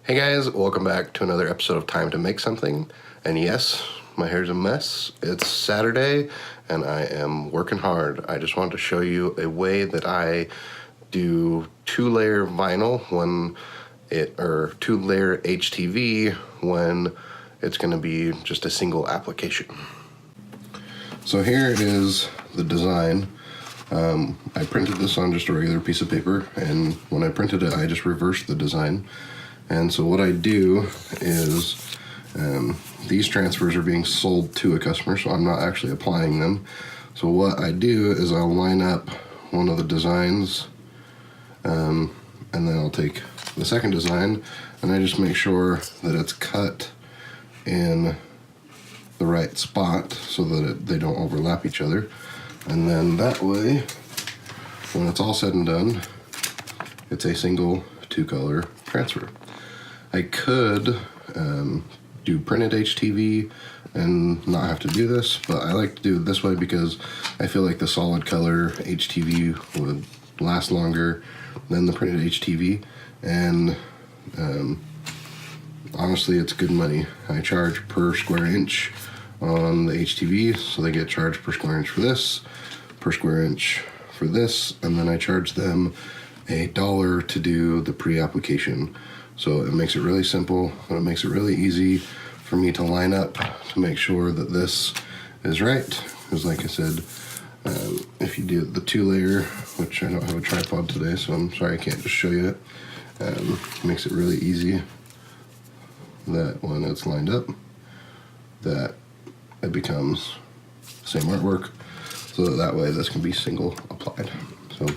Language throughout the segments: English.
Hey guys, welcome back to another episode of Time to Make Something. And yes, my hair's a mess. It's Saturday and I am working hard. I just wanted to show you a way that I do two-layer vinyl or two-layer HTV when it's going to be just a single application. So here is the design. I printed this on just a regular piece of paper, and when I printed it, I just reversed the design. And so what I do is these transfers are being sold to a customer, so I'm not actually applying them. So what I do is I'll line up one of the designs, and then I'll take the second design, and I just make sure that it's cut in the right spot so that they don't overlap each other. And then that way, when it's all said and done, it's a single two-color transfer. I could do printed HTV and not have to do this, but I like to do it this way because I feel like the solid color HTV would last longer than the printed HTV, and honestly, it's good money. I charge per square inch on the HTV, so they get charged per square inch for this, per square inch for this, and then I charge them $1 to do the pre-application. So it makes it really simple, and it makes it really easy for me to line up to make sure that this is right. Because like I said, if you do the two-layer, which I don't have a tripod today, so I'm sorry I can't just show you it, it makes it really easy that when it's lined up, that it becomes the same artwork, so that way this can be single applied. So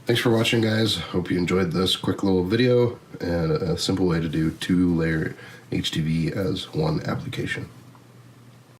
thanks for watching, guys. Hope you enjoyed this quick little video and a simple way to do two-layer HTV as one application.